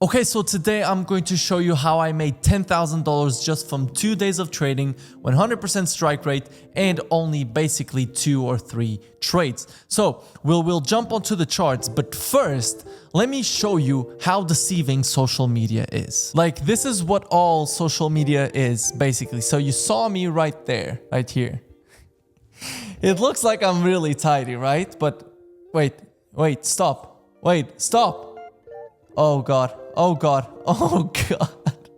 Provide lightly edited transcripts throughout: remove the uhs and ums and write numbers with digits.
Okay, so today I'm going to show you how I made $10,000 just from 2 days of trading, 100% strike rate, and only basically 2 or 3 trades. So we'll jump onto the charts, but first, let me show you how deceiving social media is. Like, this is what all social media is, basically. So you saw me right there, right here. It looks like I'm really tidy, right? But wait, stop. Wait, stop. Oh God, oh God, oh God.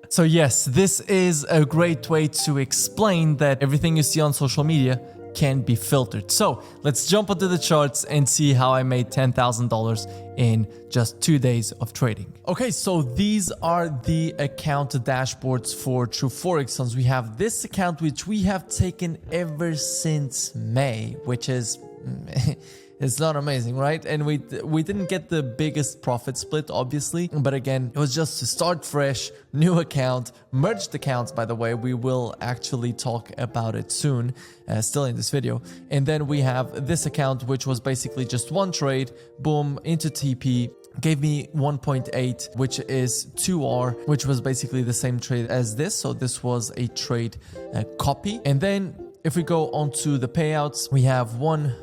So yes, this is a great way to explain that everything you see on social media can be filtered. So let's jump onto the charts and see how I made $10,000 in just 2 days of trading. Okay, so these are the account dashboards for True Forex Funds. We have this account, which we have taken ever since May, which is... It's not amazing, right? And we didn't get the biggest profit split, obviously. But again, it was just to start fresh, new account, merged accounts, by the way. We will actually talk about it soon, still in this video. And then we have this account, which was basically just one trade, boom, into TP. Gave me 1.8, which is 2R, which was basically the same trade as this. So this was a trade copy. And then if we go on to the payouts, we have 1,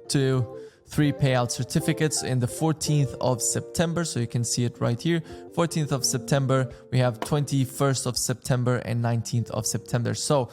2, 3 payout certificates in the 14th of September. So you can see it right here. 14th of September, we have 21st of September and 19th of September. So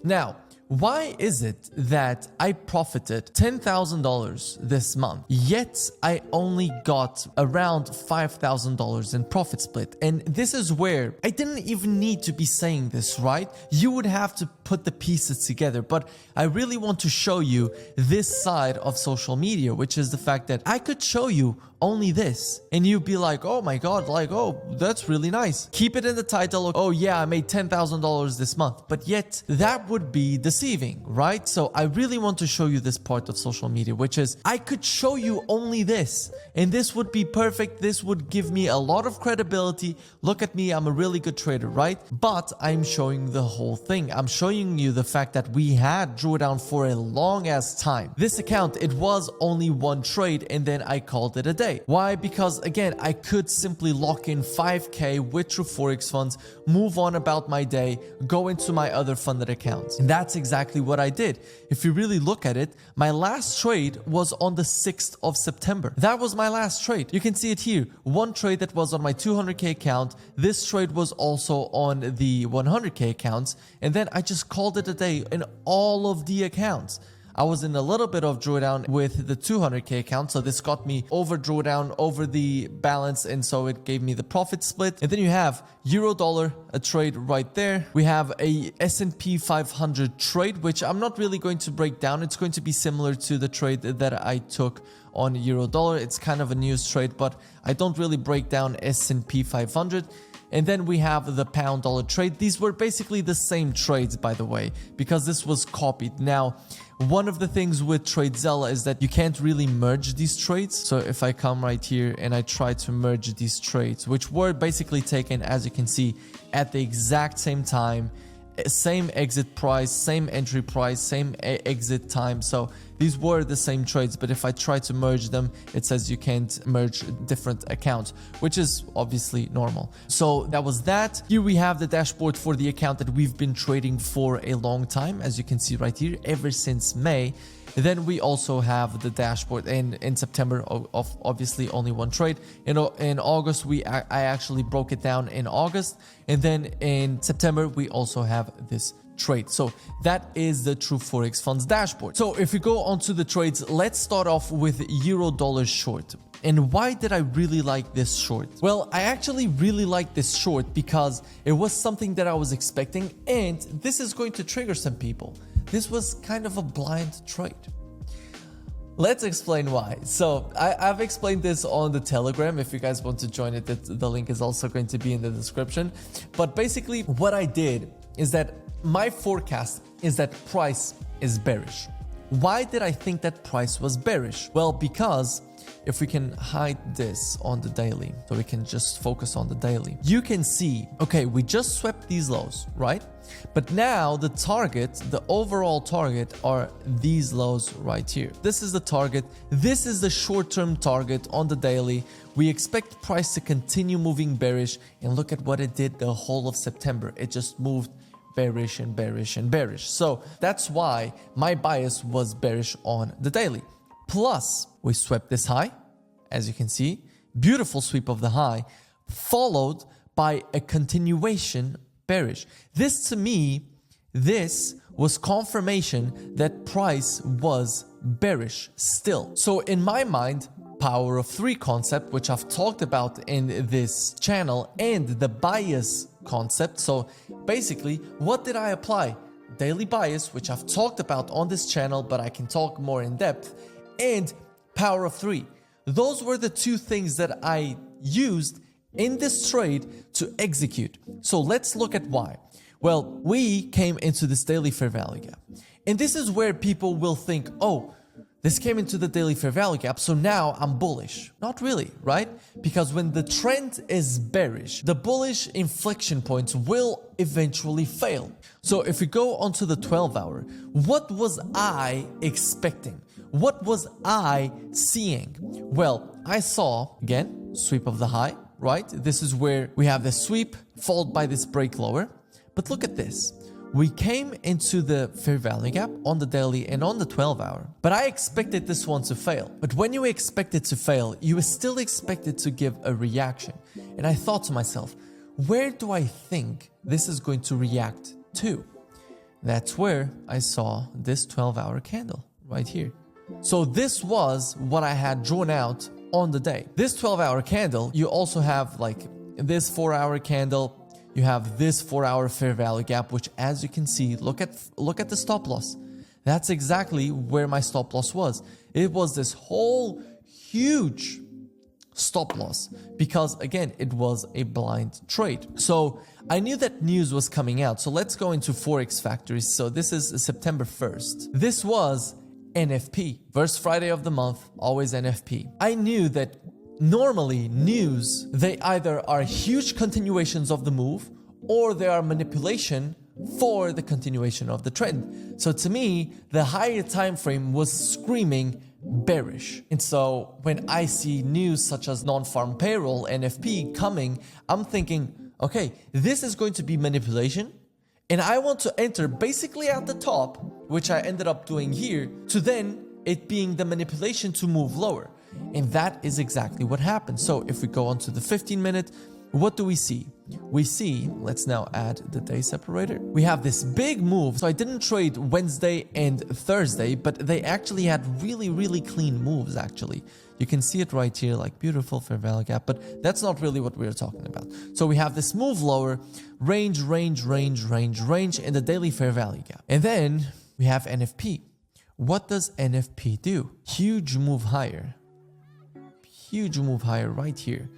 now, why is it that I profited $10,000 this month, yet I only got around $5,000 in profit split? And this is where I didn't even need to be saying this, right? You would have to put the pieces together, but I really want to show you this side of social media, which is the fact that I could show you only this and you'd be like, oh my God, like, oh, that's really nice. Keep it in the title. Oh yeah, I made $10,000 this month, but yet that would be deceiving, right? So I really want to show you this part of social media, which is I could show you only this and this would be perfect. This would give me a lot of credibility. Look at me, I'm a really good trader, right? But I'm showing the whole thing. I'm showing you the fact that we had drawdown for a long ass time. This account, it was only one trade and then I called it a day. Why? Because again, I could simply lock in 5K with True Forex Funds, move on about my day, go into my other funded accounts. And that's exactly what I did. If you really look at it, my last trade was on the 6th of September. That was my last trade. You can see it here. One trade that was on my 200K account. This trade was also on the 100K accounts. And then I just called it a day in all of the accounts. I was in a little bit of drawdown with the 200K account. So this got me over drawdown over the balance. And so it gave me the profit split. And then you have euro dollar, a trade right there. We have a S&P 500 trade, which I'm not really going to break down. It's going to be similar to the trade that I took on euro dollar. It's kind of a news trade, but I don't really break down S&P 500. And then we have the pound dollar trade. These were basically the same trades, by the way, because this was copied. Now, one of the things with TradeZella is that you can't really merge these trades. So if I come right here and I try to merge these trades, which were basically taken, as you can see, at the exact same time, same exit price, same entry price, same exit time. So these were the same trades, but if I try to merge them, it says you can't merge different accounts, which is obviously normal. So that was that. Here we have the dashboard for the account that we've been trading for a long time, as you can see right here, ever since May. Then we also have the dashboard in September of obviously only one trade. In August, I actually broke it down in August. And then in September, we also have this trade. So that is the True Forex Funds dashboard. So if we go on to the trades, let's start off with euro dollar short. And why did I really like this short? Well, I actually really like this short because it was something that I was expecting, and this is going to trigger some people. This was kind of a blind trade. Let's explain why. So I've explained this on the Telegram. If you guys want to join it, the link is also going to be in the description. But basically what I did is that my forecast is that price is bearish. why did I think that price was bearish? Well, because if we can hide this on the daily, so we can just focus on the daily, you can see, okay, we just swept these lows, right? But now the target, the overall target are these lows right here. This is the target. This is the short-term target on the daily. We expect price to continue moving bearish, and look at what it did the whole of September. It just moved bearish and bearish and bearish. So that's why my bias was bearish on the daily. Plus, we swept this high, as you can see, beautiful sweep of the high, followed by a continuation bearish. This to me, this was confirmation that price was bearish still. So in my mind, power of 3 concept, which I've talked about in this channel, and the bias concept. So basically, what did I apply? Daily bias, which I've talked about on this channel, but I can talk more in depth, and power of 3. Those were the 2 things that I used in this trade to execute. So let's look at why. Well, we came into this daily fair value gap. And this is where people will think, oh, this came into the daily fair value gap, so now I'm bullish. Not really, right? Because when the trend is bearish, the bullish inflection points will eventually fail. So if we go onto the 12-hour, what was I expecting? What was I seeing? Well, I saw, again, sweep of the high, right? This is where we have the sweep followed by this break lower. But look at this. We came into the fair value gap on the daily and on the 12-hour, but I expected this one to fail. But when you expect it to fail, you still expect it to give a reaction. And I thought to myself, where do I think this is going to react to? That's where I saw this 12-hour candle right here. So this was what I had drawn out on the day. This 12-hour candle, you also have like this 4-hour candle. You have this 4-hour fair value gap, which, as you can see, look at the stop loss. That's exactly where my stop loss was. It was this whole huge stop loss because, again, it was a blind trade. So I knew that news was coming out. So let's go into Forex Factories. So this is September 1st. This was NFP. First Friday of the month, always NFP. I knew that normally news, they either are huge continuations of the move or they are manipulation for the continuation of the trend. So to me, the higher time frame was screaming bearish. And so when I see news such as non-farm payroll, NFP coming, I'm thinking, okay, this is going to be manipulation. And I want to enter basically at the top, which I ended up doing here, to then it being the manipulation to move lower. And that is exactly what happened. So if we go on to the 15-minute, what do we see? We see, let's now add the day separator. We have this big move. So I didn't trade Wednesday and Thursday, but they actually had really, really clean moves, actually. You can see it right here, like beautiful fair value gap, but that's not really what we're talking about. So we have this move lower, range, range, range, range, range in the daily fair value gap. And then we have NFP. What does NFP do? Huge move higher. Huge move higher right here.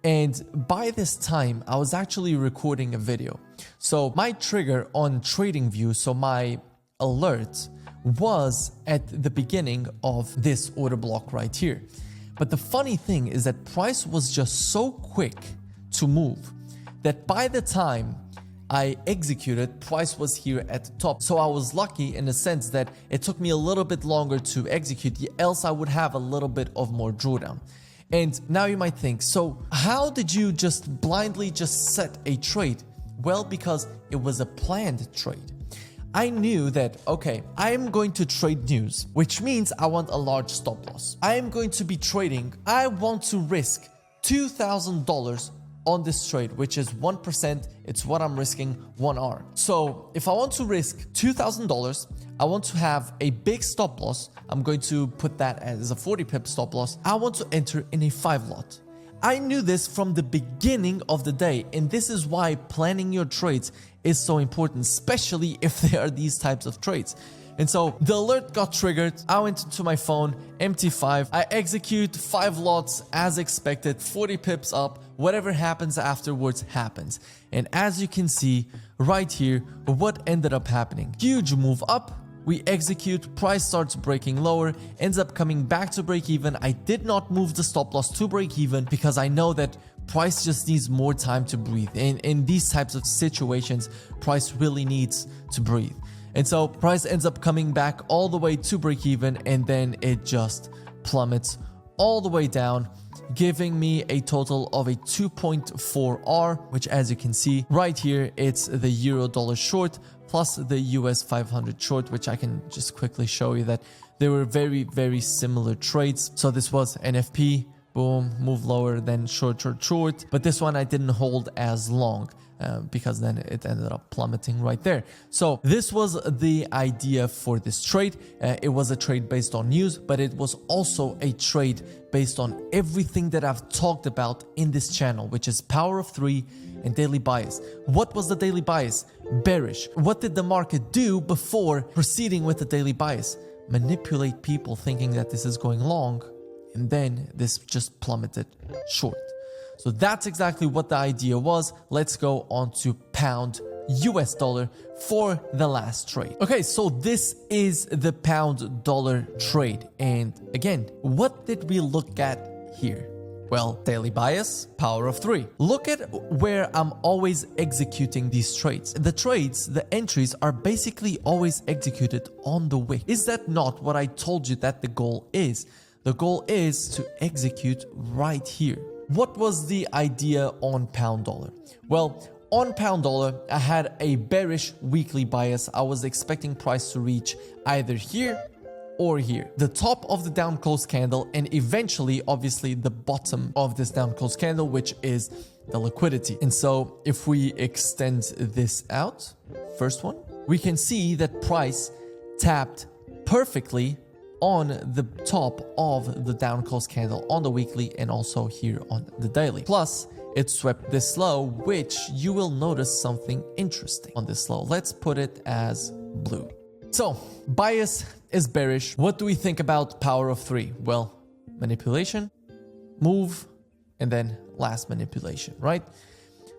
And by this time, I was actually recording a video. So my trigger on TradingView, so my alert, was at the beginning of this order block right here. But the funny thing is that price was just so quick to move that by the time I executed, price was here at the top. So I was lucky in the sense that it took me a little bit longer to execute, else I would have a little bit of more drawdown. And now you might think, so how did you just blindly just set a trade? Well, because it was a planned trade. I knew that, okay, I am going to trade news, which means I want a large stop loss. I am going to be trading. I want to risk $2,000 on this trade, which is 1%. It's what I'm risking 1 hour. So if I want to risk $2,000, I want to have a big stop loss. I'm going to put that as a 40 pip stop loss. I want to enter in a 5 lot. I knew this from the beginning of the day, and this is why planning your trades is so important, especially if there are these types of trades. And so the alert got triggered. I went into my phone, Ep.5. I execute 5 lots as expected, 40 pips up. Whatever happens afterwards happens. And as you can see right here, what ended up happening? Huge move up, we execute, price starts breaking lower, ends up coming back to break even. I did not move the stop loss to break even because I know that price just needs more time to breathe. In these types of situations, price really needs to breathe. And so price ends up coming back all the way to break even, and then it just plummets all the way down, giving me a total of a 2.4R, which, as you can see right here, it's the euro dollar short plus the US 500 short, which I can just quickly show you that they were very, very similar trades. So this was NFP, boom, move lower, then short, short, short. But this one I didn't hold as long because then it ended up plummeting right there. So this was the idea for this trade. It was a trade based on news, but it was also a trade based on everything that I've talked about in this channel, which is power of three and daily bias. What was the daily bias? Bearish. What did the market do before proceeding with the daily bias? Manipulate people thinking that this is going long, and then this just plummeted short. So that's exactly what the idea was. Let's go on to pound US dollar for the last trade. Okay, so this is the pound dollar trade. And again, what did we look at here? Well, daily bias, power of three. Look at where I'm always executing these trades. The trades, the entries are basically always executed on the wick. Is that not what I told you that the goal is? The goal is to execute right here. What was the idea on pound dollar? Well, on pound dollar, I had a bearish weekly bias. I was expecting price to reach either here or here, the top of the down close candle, and eventually, obviously, the bottom of this down close candle, which is the liquidity. And so if we extend this out, first one, we can see that price tapped perfectly on the top of the down close candle on the weekly and also here on the daily. Plus, it swept this low, which you will notice something interesting on this low. Let's put it as blue. So, bias is bearish. What do we think about power of three? Well, manipulation, move, and then last manipulation, right?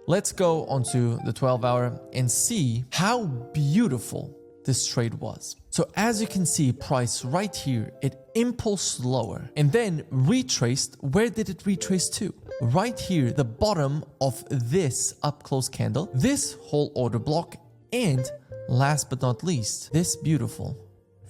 Let's go onto the 12-hour and see how beautiful this trade was. So as you can see, price right here, it impulsed lower and then retraced. Where did it retrace to? Right here, the bottom of this up close candle, this whole order block, and last but not least, this beautiful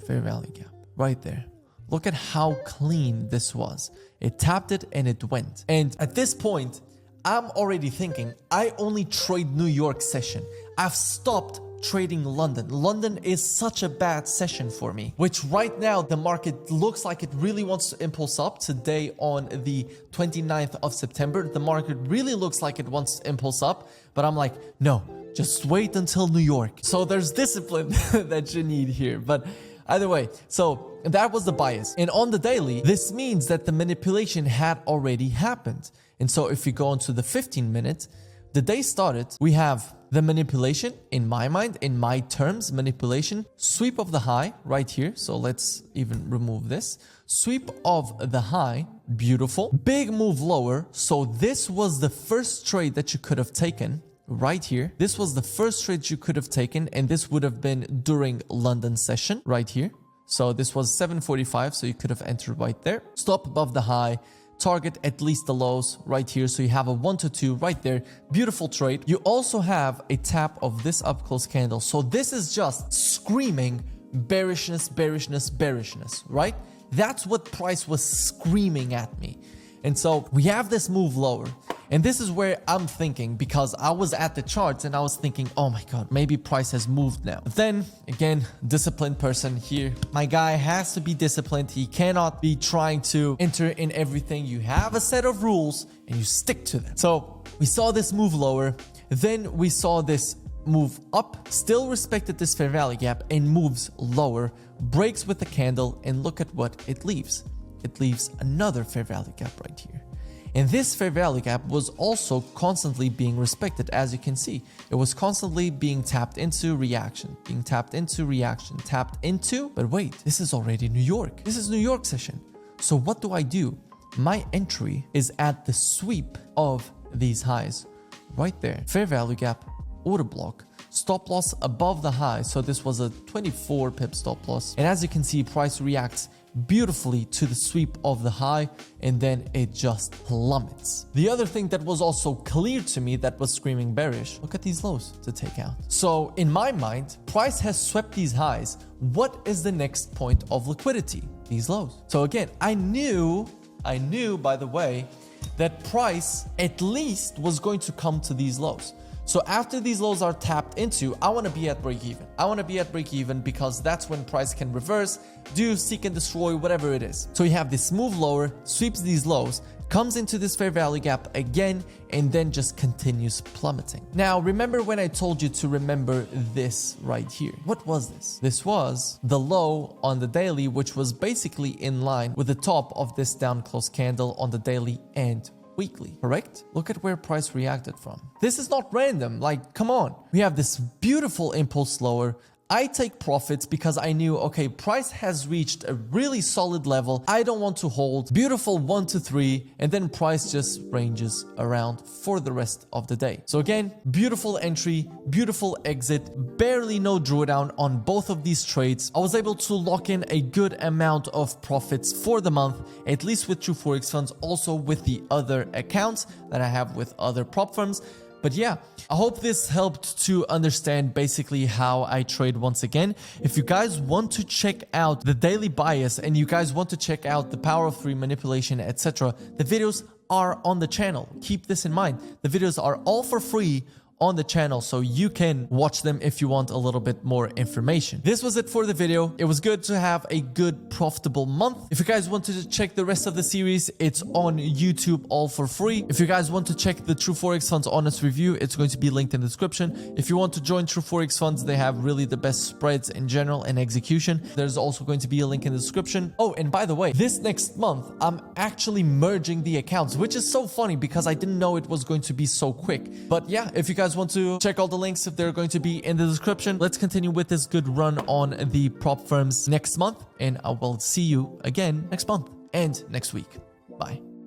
fair value gap right there. Look at how clean this was. It tapped it and it went. And at this point, I'm already thinking, I only trade New York session. I've stopped trading London. London is such a bad session for me, which right now the market looks like it really wants to impulse up. Today on the 29th of September, the market really looks like it wants to impulse up, but I'm like, no, just wait until New York. So there's discipline that you need here. But either way, so that was the bias. And on the daily, this means that the manipulation had already happened. And so if we go into the 15 minute, the day started, we have the manipulation, in my mind, in my terms, manipulation, sweep of the high right here. So let's even remove this. Sweep of the high, beautiful. Big move lower. So this was the first trade that you could have taken right here. This was the first trade you could have taken, and this would have been during London session right here. So this was 7:45, so you could have entered right there. Stop above the high. Target at least the lows right here. So you have a 1 to 2 right there. Beautiful trade. You also have a tap of this up close candle. So this is just screaming bearishness, bearishness, bearishness, right? That's what price was screaming at me. And so we have this move lower. And this is where I'm thinking, because I was at the charts and I was thinking, oh my God, maybe price has moved now. But then again, disciplined person here. My guy has to be disciplined. He cannot be trying to enter in everything. You have a set of rules and you stick to them. So we saw this move lower. Then we saw this move up, still respected this fair value gap and moves lower, breaks with the candle, and look at what it leaves. It leaves another fair value gap right here. And this fair value gap was also constantly being respected. As you can see, it was constantly being tapped into, reaction, being tapped into, reaction, tapped into. But wait, this is already New York. This is New York session. So what do? My entry is at the sweep of these highs right there. Fair value gap, order block, stop loss above the high. So this was a 24 pip stop loss. And as you can see, price reacts beautifully to the sweep of the high, and then it just plummets. The other thing that was also clear to me that was screaming bearish, look at these lows to take out. So in my mind, price has swept these highs. What is the next point of liquidity? These lows. So again, I knew by the way that price at least was going to come to these lows. So after these lows are tapped into, I want to be at break even. I want to be at break even because that's when price can reverse, do seek and destroy, whatever it is. So you have this move lower, sweeps these lows, comes into this fair value gap again, and then just continues plummeting. Now, remember when I told you to remember this right here? What was this? This was the low on the daily, which was basically in line with the top of this down close candle on the daily and weekly, correct? Look at where price reacted from. This is not random, like, come on. We have this beautiful impulse lower. I take profits because I knew, okay, price has reached a really solid level. I don't want to hold. Beautiful 1 to 3, and then price just ranges around for the rest of the day. So again, beautiful entry, beautiful exit, barely no drawdown on both of these trades. I was able to lock in a good amount of profits for the month, at least with True Forex funds, also with the other accounts that I have with other prop firms. But yeah, I hope this helped to understand basically how I trade once again. If you guys want to check out the daily bias and you guys want to check out the power of 3 manipulation, etc., the videos are on the channel. Keep this in mind. The videos are all for free on the channel, so you can watch them if you want a little bit more information. This was it for the video. It was good to have a good profitable month. If you guys wanted to check the rest of the series, it's on YouTube all for free. If you guys want to check the True Forex Funds honest review, it's going to be linked in the description. If you want to join True Forex Funds, they have really the best spreads in general and execution. There's also going to be a link in the description. Oh, and by the way, this next month, I'm actually merging the accounts, which is so funny because I didn't know it was going to be so quick. But yeah, if you guys want to check all the links, if they're going to be in the description. Let's continue with this good run on the prop firms next month, and I will see you again next month and next week. Bye.